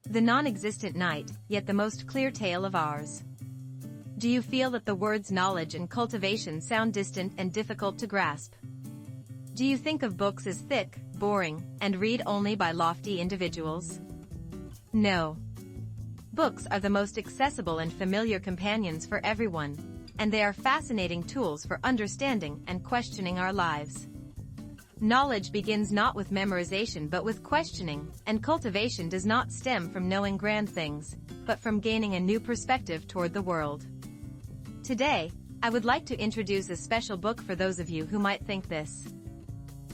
The non-existent night, yet the most clear tale of ours. Do you feel that the words knowledge and cultivation sound distant and difficult to grasp? Do you think of books as thick, boring, and read only by lofty individuals? No. Books are the most accessible and familiar companions for everyone, and they are fascinating tools for understanding and questioning our lives. Knowledge begins not with memorization but with questioning, and cultivation does not stem from knowing grand things, but from gaining a new perspective toward the world. Today, I would like to introduce a special book for those of you who might think this.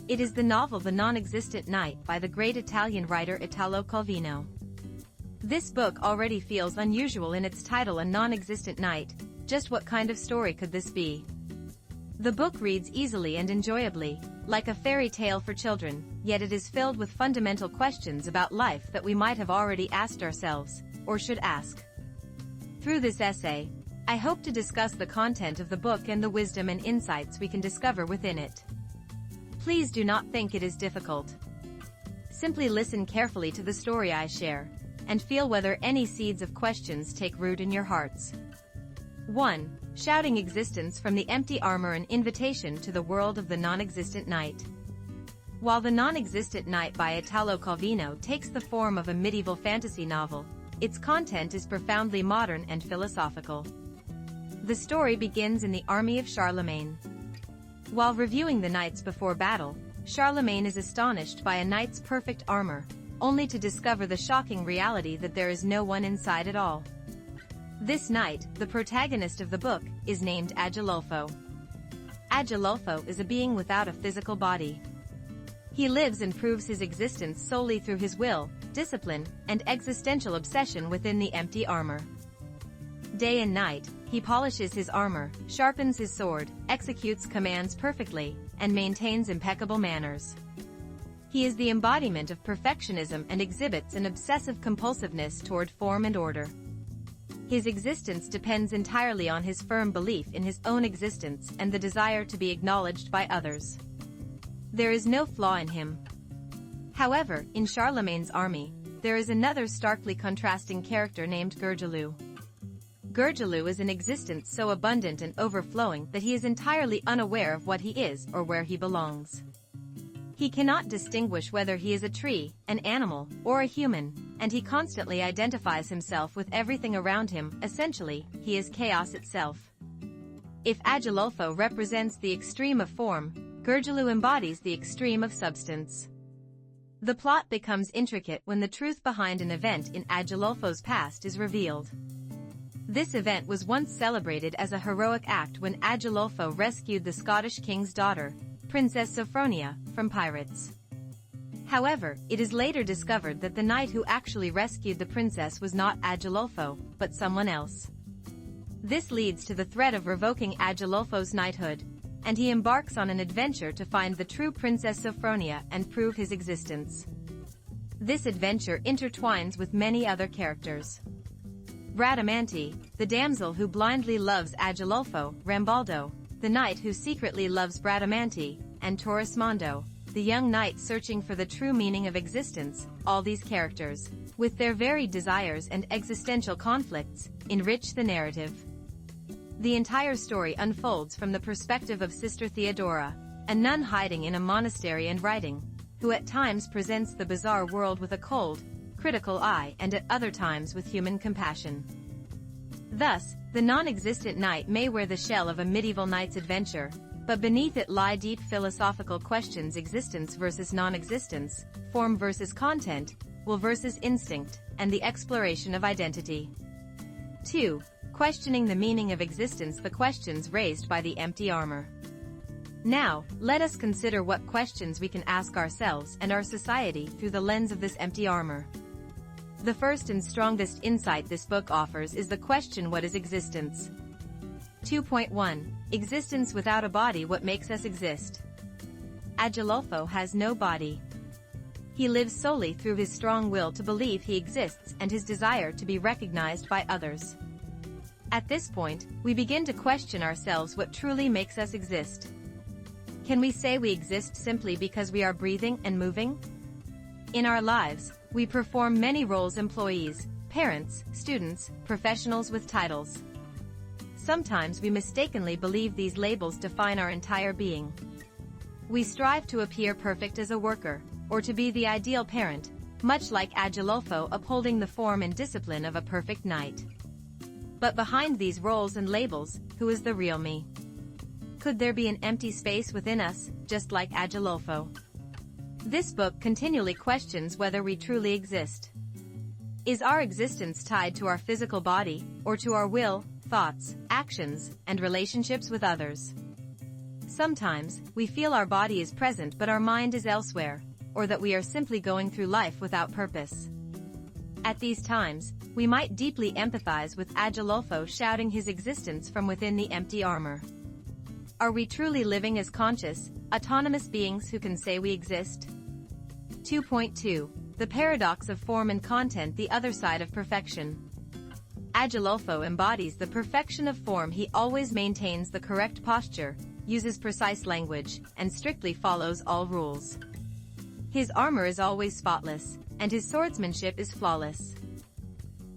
It is the novel The Non-Existent Night by the great Italian writer Italo Calvino. This book already feels unusual in its title, A Non-Existent Night. Just what kind of story could this be? The book reads easily and enjoyably, like a fairy tale for children, yet it is filled with fundamental questions about life that we might have already asked ourselves, or should ask. Through this essay, I hope to discuss the content of the book and the wisdom and insights we can discover within it. Please do not think it is difficult. Simply listen carefully to the story I share, and feel whether any seeds of questions take root in your hearts. 1. Shouting Existence from the Empty Armor, an invitation to the world of the non-existent night. While The Non-Existent Night by Italo Calvino takes the form of a medieval fantasy novel, its content is profoundly modern and philosophical. The story begins in the army of Charlemagne. While reviewing the knights before battle, Charlemagne is astonished by a knight's perfect armor, only to discover the shocking reality that there is no one inside at all. This knight, the protagonist of the book, is named Agilolfo. Agilolfo is a being without a physical body. He lives and proves his existence solely through his will, discipline, and existential obsession within the empty armor. Day and night, he polishes his armor, sharpens his sword, executes commands perfectly, and maintains impeccable manners. He is the embodiment of perfectionism and exhibits an obsessive compulsiveness toward form and order. His existence depends entirely on his firm belief in his own existence and the desire to be acknowledged by others. There is no flaw in him. However, in Charlemagne's army, there is another starkly contrasting character named Gergelou. Gergelou is an existence so abundant and overflowing that he is entirely unaware of what he is or where he belongs. He cannot distinguish whether he is a tree, an animal, or a human, and he constantly identifies himself with everything around him. Essentially, he is chaos itself. If Agilolfo represents the extreme of form, Gergelou embodies the extreme of substance. The plot becomes intricate when the truth behind an event in Agilolfo's past is revealed. This event was once celebrated as a heroic act when Agilolfo rescued the Scottish king's daughter, Princess Sophronia, from pirates. However, it is later discovered that the knight who actually rescued the princess was not Agilolfo, but someone else. This leads to the threat of revoking Agilolfo's knighthood, and he embarks on an adventure to find the true Princess Sophronia and prove his existence. This adventure intertwines with many other characters. Bradamante, the damsel who blindly loves Agilolfo; Rambaldo, the knight who secretly loves Bradamante; and Torrismondo, the young knight searching for the true meaning of existence. All these characters, with their varied desires and existential conflicts, enrich the narrative. The entire story unfolds from the perspective of Sister Theodora, a nun hiding in a monastery and writing, who at times presents the bizarre world with a cold, critical eye and at other times with human compassion. Thus, the non-existent night may wear the shell of a medieval knight's adventure, but beneath it lie deep philosophical questions: existence versus non-existence, form versus content, will versus instinct, and the exploration of identity. 2. Questioning the meaning of existence, the questions raised by the empty armor. Now, let us consider what questions we can ask ourselves and our society through the lens of this empty armor. The first and strongest insight this book offers is the question: what is existence? 2.1. Existence without a body. What makes us exist? Agilolfo has no body. He lives solely through his strong will to believe he exists and his desire to be recognized by others. At this point, we begin to question ourselves: what truly makes us exist? Can we say we exist simply because we are breathing and moving? In our lives, We perform many roles: employees, parents, students, professionals with titles. Sometimes we mistakenly believe these labels define our entire being. We strive to appear perfect as a worker, or to be the ideal parent, much like Agilolfo upholding the form and discipline of a perfect knight. But behind these roles and labels, who is the real me? Could there be an empty space within us, just like Agilolfo? This book continually questions whether we truly exist. Is our existence tied to our physical body, or to our will, thoughts, actions, and relationships with others? Sometimes, we feel our body is present but our mind is elsewhere, or that we are simply going through life without purpose. At these times, we might deeply empathize with Agilolfo shouting his existence from within the empty armor. Are we truly living as conscious, autonomous beings who can say we exist? 2.2. The paradox of form and content: the other side of perfection. Agilolfo embodies the perfection of form. He always maintains the correct posture, uses precise language, and strictly follows all rules. His armor is always spotless, and his swordsmanship is flawless.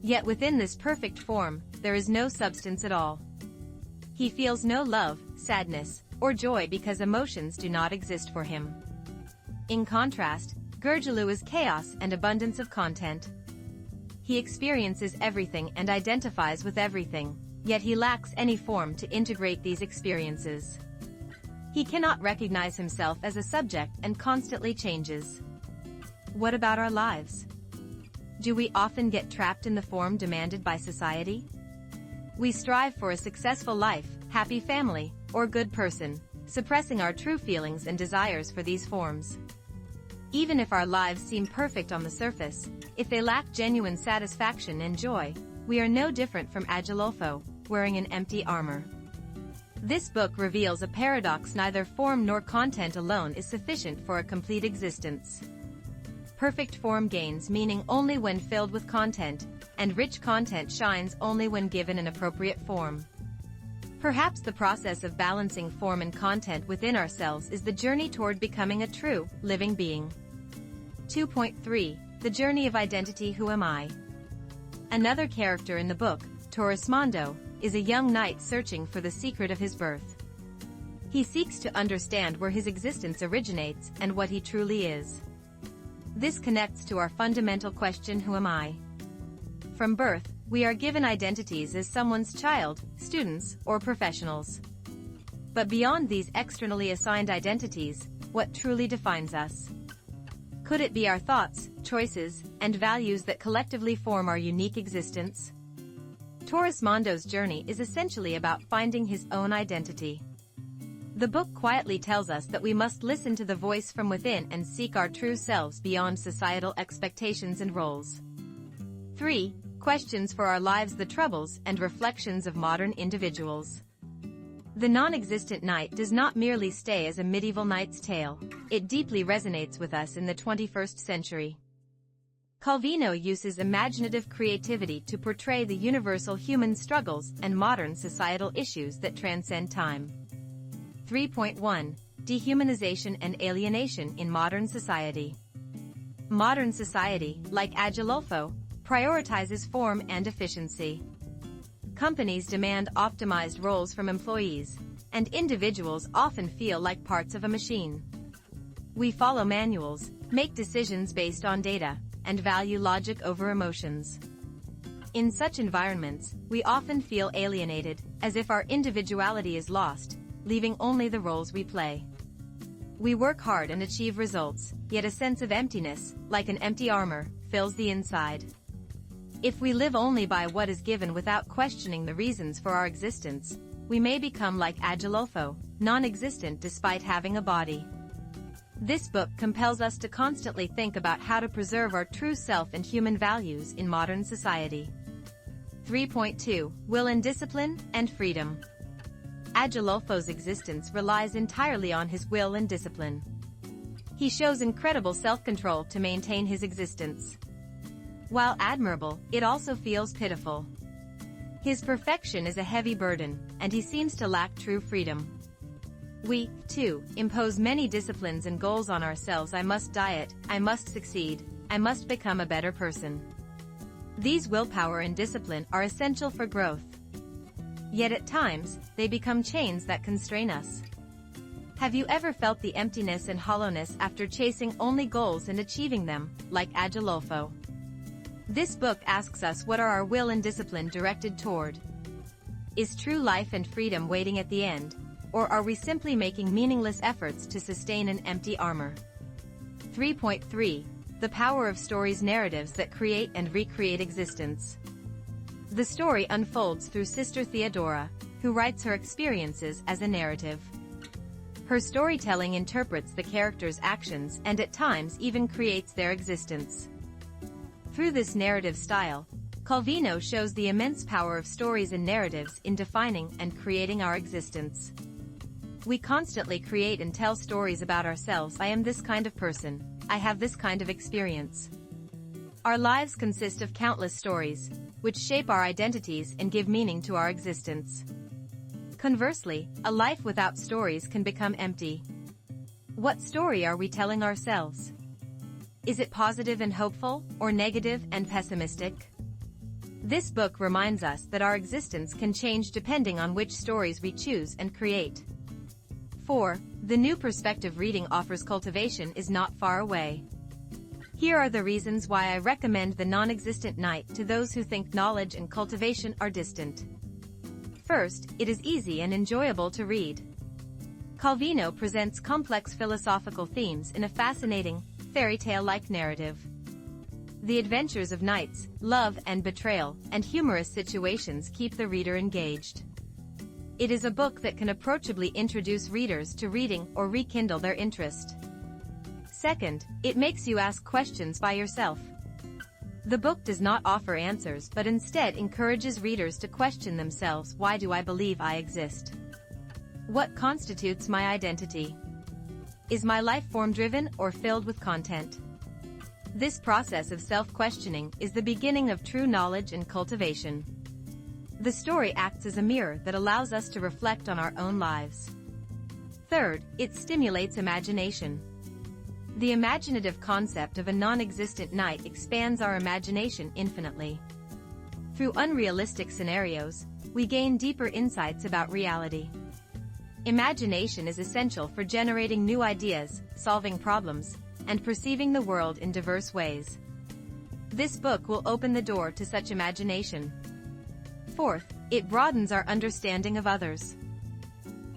Yet within this perfect form, there is no substance at all. He feels no love, sadness, or joy because emotions do not exist for him. In contrast, Gergely is chaos and abundance of content. He experiences everything and identifies with everything, yet he lacks any form to integrate these experiences. He cannot recognize himself as a subject and constantly changes. What about our lives? Do we often get trapped in the form demanded by society? We strive for a successful life, happy family, or good person, suppressing our true feelings and desires for these forms. Even if our lives seem perfect on the surface, if they lack genuine satisfaction and joy, we are no different from Agilolfo, wearing an empty armor. This book reveals a paradox: neither form nor content alone is sufficient for a complete existence. Perfect form gains meaning only when filled with content, and rich content shines only when given an appropriate form. Perhaps the process of balancing form and content within ourselves is the journey toward becoming a true, living being. 2.3. The journey of identity: who am I? Another character in the book, Torresmondo, is a young knight searching for the secret of his birth. He seeks to understand where his existence originates and what he truly is. This connects to our fundamental question: who am I? From birth, we are given identities as someone's child, students, or professionals. But beyond these externally assigned identities, what truly defines us? Could it be our thoughts, choices, and values that collectively form our unique existence? Torresmondo's journey is essentially about finding his own identity. The book quietly tells us that we must listen to the voice from within and seek our true selves beyond societal expectations and roles. 3. Questions for our lives: the troubles and reflections of modern individuals. The non-existent knight does not merely stay as a medieval knight's tale, it deeply resonates with us in the 21st century. Calvino uses imaginative creativity to portray the universal human struggles and modern societal issues that transcend time. 3.1. Dehumanization and alienation in modern society. Modern society, like Agilolfo, prioritizes form and efficiency. Companies demand optimized roles from employees, and individuals often feel like parts of a machine. We follow manuals, make decisions based on data, and value logic over emotions. In such environments, we often feel alienated, as if our individuality is lost, leaving only the roles we play. We work hard and achieve results, yet a sense of emptiness, like an empty armor, fills the inside. If we live only by what is given without questioning the reasons for our existence, we may become like Agilolfo, non-existent despite having a body. This book compels us to constantly think about how to preserve our true self and human values in modern society. 3.2. Will and discipline, and freedom. Agilolfo's existence relies entirely on his will and discipline. He shows incredible self-control to maintain his existence. While admirable, it also feels pitiful. His perfection is a heavy burden, and he seems to lack true freedom. We, too, impose many disciplines and goals on ourselves: I must diet, I must succeed, I must become a better person. These willpower and discipline are essential for growth. Yet at times, they become chains that constrain us. Have you ever felt the emptiness and hollowness after chasing only goals and achieving them, like Agilolfo? This book asks us, what are our will and discipline directed toward? Is true life and freedom waiting at the end, or are we simply making meaningless efforts to sustain an empty armor? 3.3. The Power of Stories: Narratives that Create and Recreate Existence. The story unfolds through Sister Theodora, who writes her experiences as a narrative. Her storytelling interprets the characters' actions and at times even creates their existence. Through this narrative style, Calvino shows the immense power of stories and narratives in defining and creating our existence. We constantly create and tell stories about ourselves. I am this kind of person. I have this kind of experience. Our lives consist of countless stories, which shape our identities and give meaning to our existence. Conversely, a life without stories can become empty. What story are we telling ourselves? Is it positive and hopeful, or negative and pessimistic? This book reminds us that our existence can change depending on which stories we choose and create. 4. The new perspective reading offers. Cultivation is not far away. Here are the reasons why I recommend The NonExistent Night to those who think knowledge and cultivation are distant. First, it is easy and enjoyable to read. Calvino presents complex philosophical themes in a fascinating, fairy tale-like narrative. The adventures of knights, love and betrayal, and humorous situations keep the reader engaged. It is a book that can approachably introduce readers to reading or rekindle their interest. Second, it makes you ask questions by yourself. The book does not offer answers but instead encourages readers to question themselves. Why do I believe I exist? What constitutes my identity? Is my life form-driven or filled with content? This process of self-questioning is the beginning of true knowledge and cultivation. The story acts as a mirror that allows us to reflect on our own lives. Third, it stimulates imagination. The imaginative concept of a non-existent night expands our imagination infinitely. Through unrealistic scenarios, we gain deeper insights about reality. Imagination is essential for generating new ideas, solving problems, and perceiving the world in diverse ways. This book will open the door to such imagination. Fourth, it broadens our understanding of others.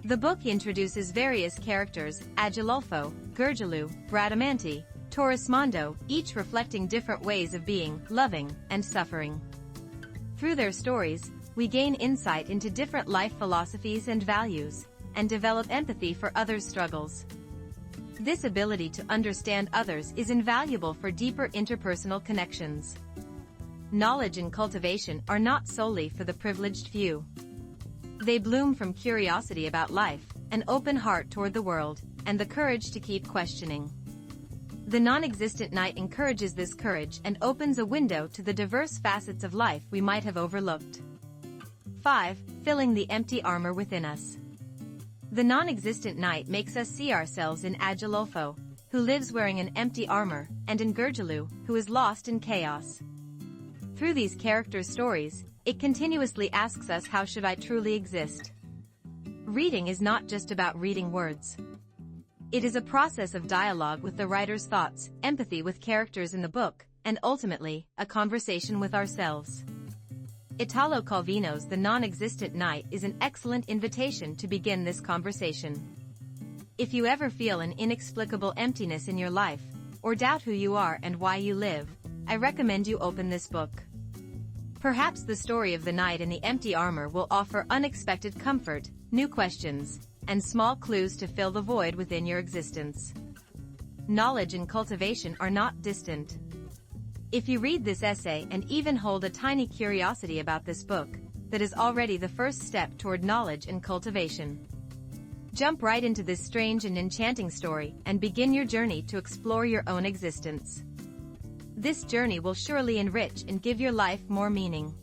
The book introduces various characters: Agilolfo, Gergelu, Bradamanti, Torrismondo, each reflecting different ways of being, loving, and suffering. Through their stories, we gain insight into different life philosophies and values, and develop empathy for others' struggles. This ability to understand others is invaluable for deeper interpersonal connections. Knowledge and cultivation are not solely for the privileged few. They bloom from curiosity about life, an open heart toward the world, and the courage to keep questioning. The Non-Existent Night encourages this courage and opens a window to the diverse facets of life we might have overlooked. 5. Filling the empty armor within us. The Non-Existent Night makes us see ourselves in Agilolfo, who lives wearing an empty armor, and in Gergelu, who is lost in chaos. Through these characters' stories, it continuously asks us, how should I truly exist? Reading is not just about reading words. It is a process of dialogue with the writer's thoughts, empathy with characters in the book, and ultimately, a conversation with ourselves. Italo Calvino's The Non-Existent Night is an excellent invitation to begin this conversation. If you ever feel an inexplicable emptiness in your life, or doubt who you are and why you live, I recommend you open this book. Perhaps the story of the knight and the empty armor will offer unexpected comfort, new questions, and small clues to fill the void within your existence. Knowledge and cultivation are not distant. If you read this essay and even hold a tiny curiosity about this book, that is already the first step toward knowledge and cultivation. Jump right into this strange and enchanting story and begin your journey to explore your own existence. This journey will surely enrich and give your life more meaning.